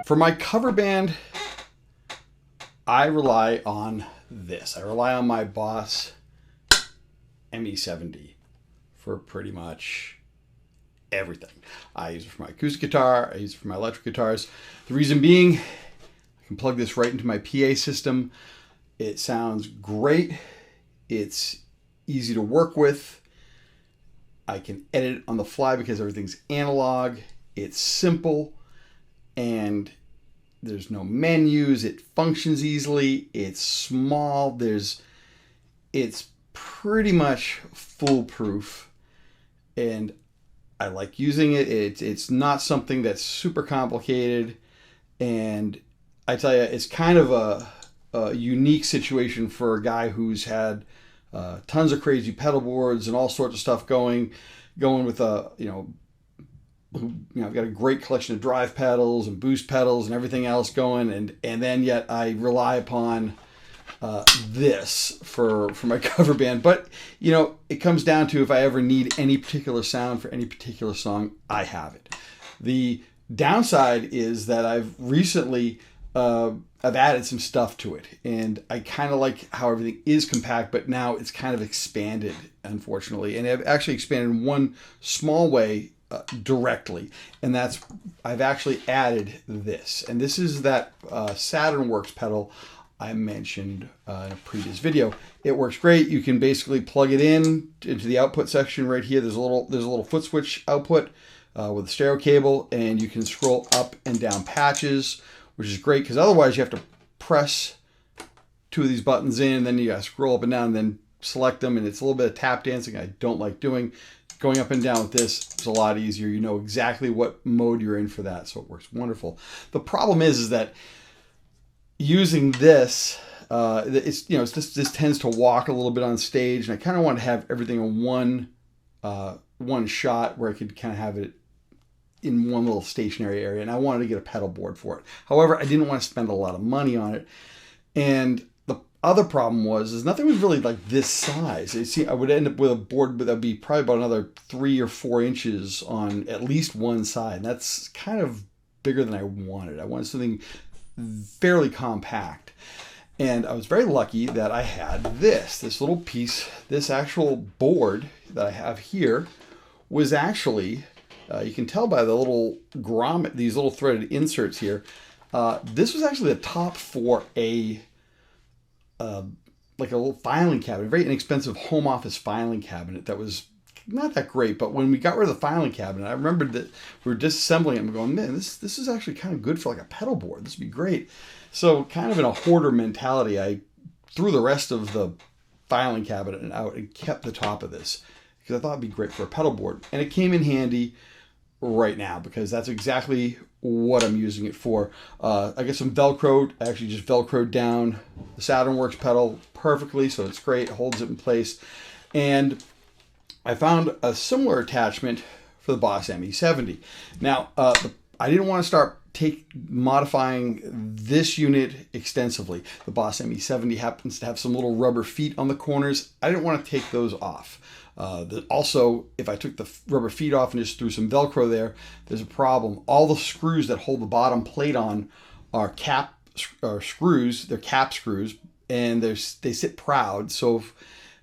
For my cover band, I rely on this. I rely on my Boss ME-70 for pretty much everything. I use it for my acoustic guitar. I use it for my electric guitars. The reason being, I can plug this right into my PA system. It sounds great. It's easy to work with. I can edit on the fly because everything's analog. It's simple, and there's no menus. It functions easily. It's small. It's pretty much foolproof, and I like using it. It's not something that's super complicated, and I tell you, it's kind of a unique situation for a guy who's had tons of crazy pedal boards and all sorts of stuff going with I've got a great collection of drive pedals and boost pedals and everything else going, and then yet I rely upon this for my cover band. But it comes down to, if I ever need any particular sound for any particular song, I have it. The downside is that I've recently I've added some stuff to it, and I kind of like how everything is compact, but now it's kind of expanded, unfortunately. And I've actually expanded in one small way directly, and that's I've actually added this. And this is that Saturn Works pedal I mentioned in a previous video. It works great. You can basically plug it into the output section right here. There's a little foot switch output with a stereo cable, and you can scroll up and down patches, which is great, because otherwise you have to press two of these buttons in, and then you gotta scroll up and down and then select them, and it's a little bit of tap dancing I don't like doing. Going up and down with this is a lot easier. You know exactly what mode you're in for that, so it works wonderful. The problem is that using this, this tends to walk a little bit on stage, and I kind of want to have everything in one shot where I could kind of have it in one little stationary area, and I wanted to get a pedal board for it. However, I didn't want to spend a lot of money on it, and the other problem is nothing was really like this size. I would end up with a board that would be probably about another 3 or 4 inches on at least one side, and that's kind of bigger than I wanted. I wanted something fairly compact, and I was very lucky that I had this little piece. This actual board that I have here was actually, you can tell by the little grommet, these little threaded inserts here, this was actually the top for like a little filing cabinet, a very inexpensive home office filing cabinet that was not that great. But when we got rid of the filing cabinet, I remembered that we were disassembling it and going, man, this is actually kind of good for like a pedal board. This would be great. So kind of in a hoarder mentality, I threw the rest of the filing cabinet out and kept the top of this, because I thought it'd be great for a pedal board. And it came in handy right now, because that's exactly what I'm using it for. I got some Velcro. I actually just Velcroed down the Saturn Works pedal perfectly, so it's great. It holds it in place. And I found a similar attachment for the Boss ME-70. Now, I didn't want to start modifying this unit extensively. The Boss ME-70 happens to have some little rubber feet on the corners. I didn't want to take those off. Also, if I took the rubber feet off and just threw some Velcro there, there's a problem. All the screws that hold the bottom plate on are screws. They're cap screws, and they sit proud. So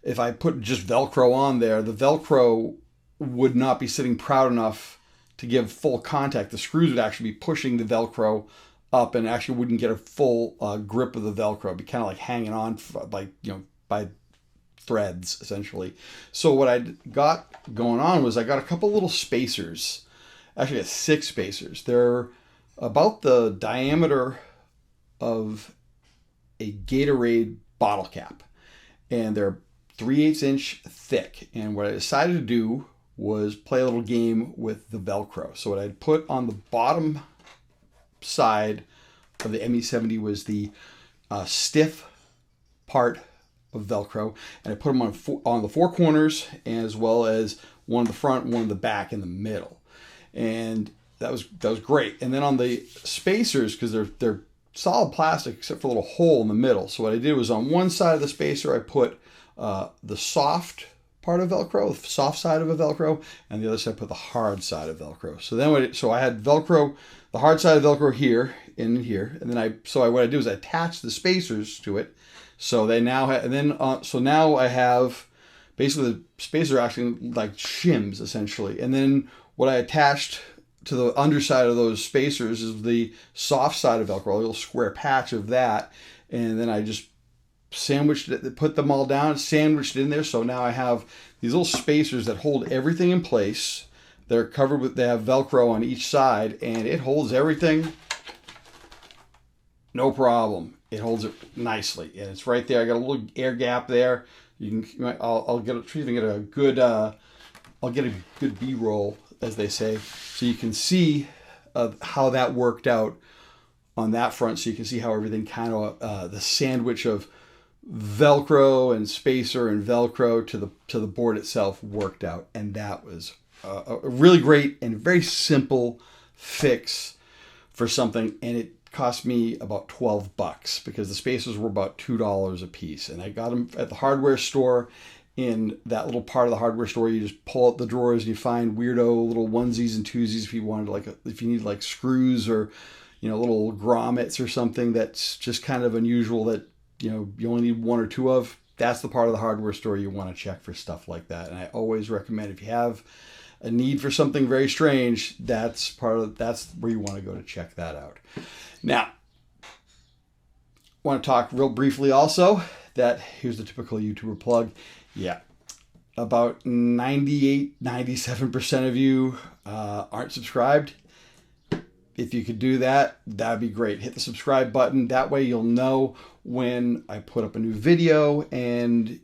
if I put just Velcro on there, the Velcro would not be sitting proud enough to give full contact. The screws would actually be pushing the Velcro up, and actually wouldn't get a full grip of the Velcro. It'd be kind of like hanging on by threads, essentially. So what I got going on was I got a couple little spacers. Actually, I got 6 spacers. They're about the diameter of a Gatorade bottle cap, and they're 3/8 inch thick. And what I decided to do was play a little game with the Velcro. So what I'd put on the bottom side of the ME-70 was the stiff part of Velcro, and I put them on the 4 corners, as well as one in the front, one in the back, and the middle. And that was great. And then on the spacers, because they're solid plastic except for a little hole in the middle. So what I did was, on one side of the spacer I put the soft part of Velcro, the soft side of a Velcro, and the other side put the hard side of Velcro. So then, so I had Velcro, the hard side of Velcro here, in here, and then what I do is I attach the spacers to it. So they now have, and then so now I have basically the spacers are acting like shims essentially, and then what I attached to the underside of those spacers is the soft side of Velcro, a little square patch of that, and then I just sandwiched it, put them all down, sandwiched it in there. So now I have these little spacers that hold everything in place. They're covered with, they have Velcro on each side, and it holds everything, no problem. It holds it nicely, and it's right there. I got a little air gap there. I'll get a good, I'll get a good B-roll, as they say, so you can see how that worked out on that front. So you can see how everything kind of the sandwich of Velcro and spacer and Velcro to the board itself worked out, and that was a really great and very simple fix for something, and it cost me about $12 because the spacers were about $2 a piece, and I got them at the hardware store. In that little part of the hardware store, you just pull out the drawers and you find weirdo little onesies and twosies if you wanted, if you need like screws or little grommets or something that's just kind of unusual that you only need one or two of. That's the part of the hardware store you want to check for stuff like that. And I always recommend, if you have a need for something very strange, that's where you want to go to check that out. Now, I want to talk real briefly also that here's the typical YouTuber plug. Yeah, about 97% of you aren't subscribed. If you could do that, that'd be great. Hit the subscribe button. That way you'll know when I put up a new video. And,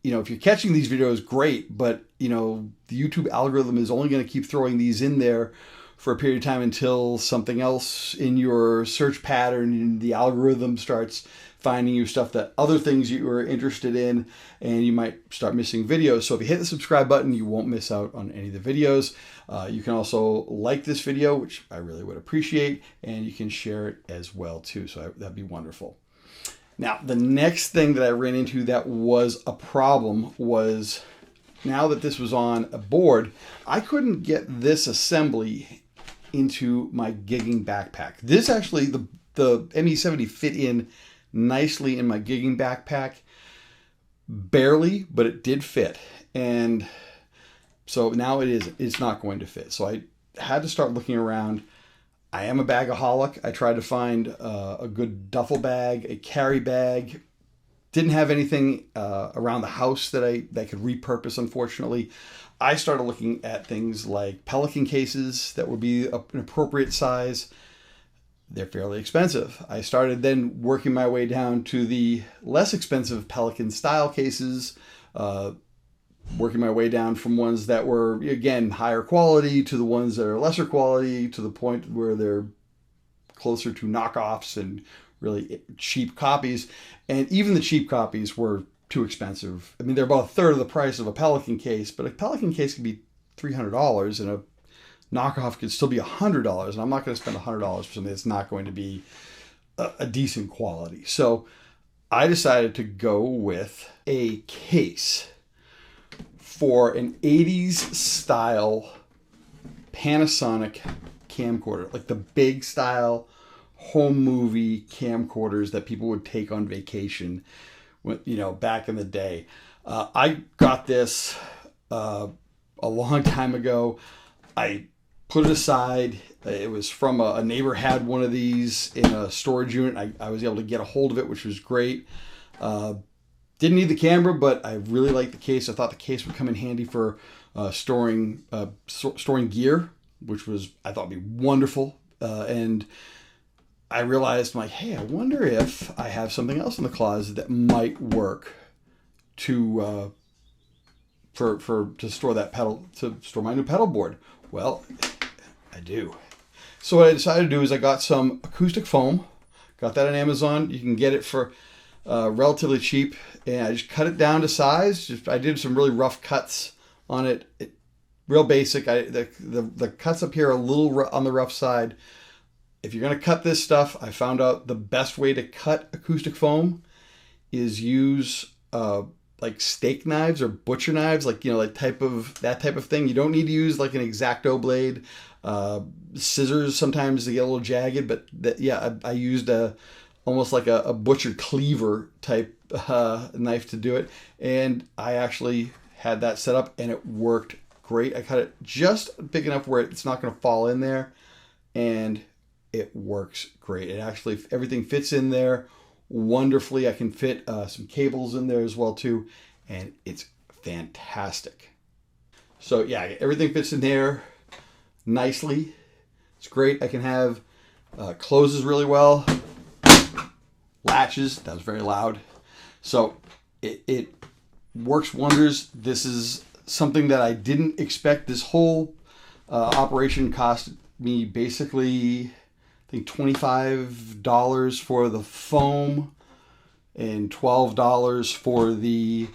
if you're catching these videos, great. But, the YouTube algorithm is only going to keep throwing these in there for a period of time until something else in your search pattern and the algorithm starts finding you stuff that other things you are interested in, and you might start missing videos. So if you hit the subscribe button, you won't miss out on any of the videos. You can also like this video, which I really would appreciate, and you can share it as well too. So that'd be wonderful. Now, the next thing that I ran into that was a problem was, now that this was on a board, I couldn't get this assembly into my gigging backpack. This actually, the ME-70 fit in nicely in my gigging backpack, barely, but it did fit. And so now it's not going to fit. So I had to start looking around. I am a bagaholic. I tried to find a good duffel bag, a carry bag. Didn't have anything around the house that I could repurpose, unfortunately. I started looking at things like Pelican cases that would be an appropriate size. They're fairly expensive. I started then working my way down to the less expensive Pelican style cases, working my way down from ones that were, again, higher quality to the ones that are lesser quality, to the point where they're closer to knockoffs and really cheap copies. And even the cheap copies were too expensive. I mean, they're about a third of the price of a Pelican case, but a Pelican case can be $300 and a knockoff could still be $100, and I'm not going to spend $100 for something that's not going to be a decent quality. So I decided to go with a case for an 80s style Panasonic camcorder, like the big style home movie camcorders that people would take on vacation, back in the day. I got this a long time ago. I put it aside. It was from a neighbor had one of these in a storage unit. I was able to get a hold of it, which was great. Didn't need the camera, but I really liked the case. I thought the case would come in handy for storing gear, which I thought would be wonderful. And I realized, hey, I wonder if I have something else in the closet that might work to store my new pedal board. Well, I do. So what I decided to do is I got some acoustic foam. Got that on Amazon. You can get it for relatively cheap, and I just cut it down to size. I did some really rough cuts on it. Real basic. The cuts up here are a little on the rough side. If you're going to cut this stuff, I found out the best way to cut acoustic foam is use a like steak knives or butcher knives, like, like that type of thing. You don't need to use like an X-Acto blade. Scissors sometimes they get a little jagged, but I used almost like a butcher cleaver type knife to do it, and I actually had that set up and it worked great. I cut it just big enough where it's not going to fall in there, and it works great. It actually, everything fits in there wonderfully. I can fit some cables in there as well too, and it's fantastic. So yeah, everything fits in there nicely. It's great. I can have closes really well. Latches, that was very loud. So it works wonders. This is something that I didn't expect. This whole operation cost me basically, I think, $25 for the foam and $12 for the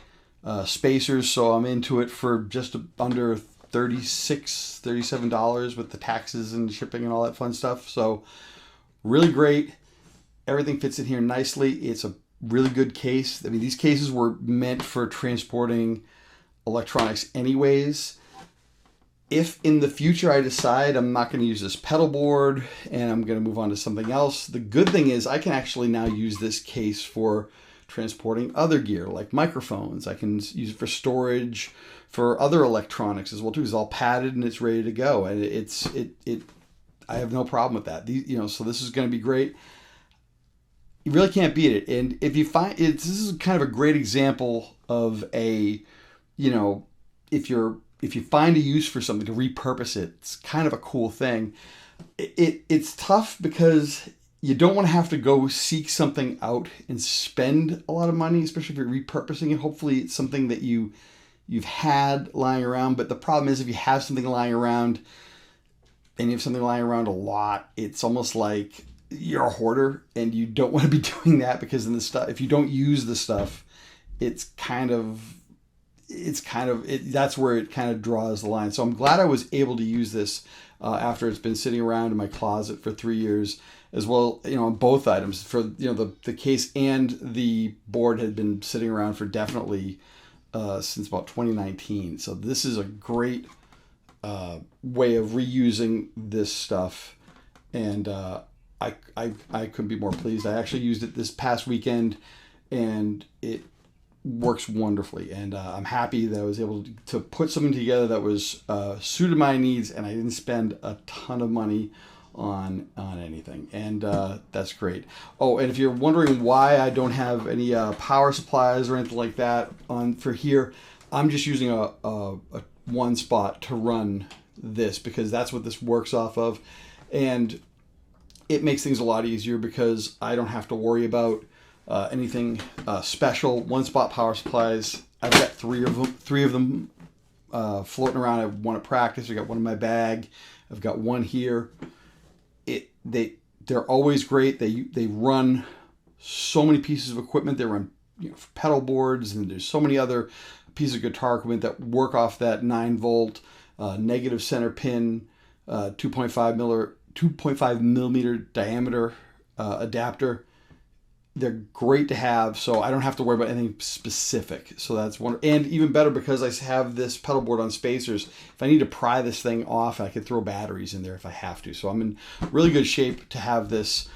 spacers. So I'm into it for just under $37 with the taxes and shipping and all that fun stuff. So really great. Everything fits in here nicely. It's a really good case. I mean, these cases were meant for transporting electronics anyways. If in the future I decide I'm not going to use this pedal board and I'm going to move on to something else, the good thing is I can actually now use this case for transporting other gear like microphones. I can use it for storage for other electronics as well too. It's all padded and it's ready to go, and I have no problem with that. So this is going to be great. You really can't beat it. And if you find it, this is kind of a great example of if you find a use for something to repurpose it, it's kind of a cool thing. It's tough because you don't want to have to go seek something out and spend a lot of money, especially if you're repurposing it. Hopefully it's something that you've had lying around. But the problem is if you have something lying around and you have something lying around a lot, it's almost like you're a hoarder, and you don't want to be doing that, because if you don't use the stuff, that's where it kind of draws the line. So I'm glad I was able to use this after it's been sitting around in my closet for 3 years as well. On both items, for the case and the board had been sitting around for definitely since about 2019. So this is a great way of reusing this stuff, and I couldn't be more pleased. I actually used it this past weekend, and it works wonderfully. And I'm happy that I was able to put something together that was suited my needs, and I didn't spend a ton of money on anything. And that's great. Oh, and if you're wondering why I don't have any power supplies or anything like that for here, I'm just using a one spot to run this, because that's what this works off of. And it makes things a lot easier because I don't have to worry about anything special. One spot power supplies. I've got three of them floating around. I have one at practice. I got one in my bag. I've got one here. They're always great. They run so many pieces of equipment. They run pedal boards, and there's so many other pieces of guitar equipment that work off that 9-volt negative center pin 2.5 millimeter diameter adapter. They're great to have, so I don't have to worry about anything specific. So that's one, and even better because I have this pedal board on spacers. If I need to pry this thing off, I can throw batteries in there if I have to. So I'm in really good shape to have this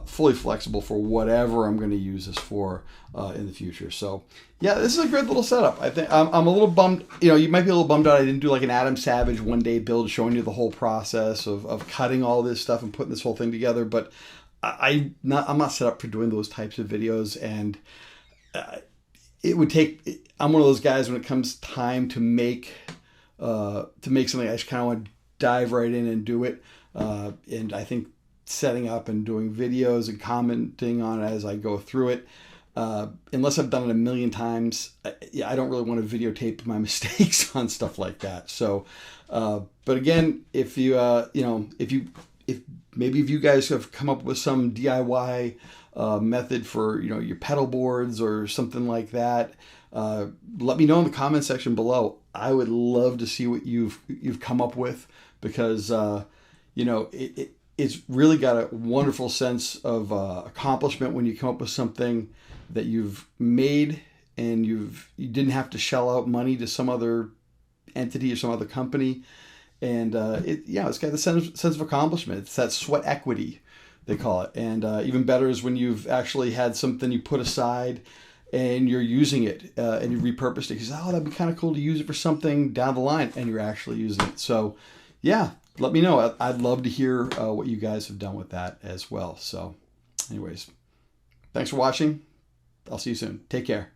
fully flexible for whatever I'm going to use this for in the future. So yeah, this is a great little setup. I think I'm a little bummed. You might be a little bummed out I didn't do like an Adam Savage one-day build showing you the whole process of cutting all this stuff and putting this whole thing together. But I'm not set up for doing those types of videos, and it would take. I'm one of those guys when it comes time to make something, I just kind of want to dive right in and do it. And I think setting up and doing videos and commenting on it as I go through it, unless I've done it a million times, I don't really want to videotape my mistakes on stuff like that. So, but again, if maybe if you guys have come up with some DIY method for your pedal boards or something like that, let me know in the comment section below. I would love to see what you've come up with, because it's really got a wonderful sense of accomplishment when you come up with something that you've made and you didn't have to shell out money to some other entity or some other company. And it's got the sense of accomplishment. It's that sweat equity, they call it. And even better is when you've actually had something you put aside and you're using it and you repurposed it. You say, oh, that'd be kind of cool to use it for something down the line, and you're actually using it. So yeah, let me know. I'd love to hear what you guys have done with that as well. So anyways, thanks for watching. I'll see you soon. Take care.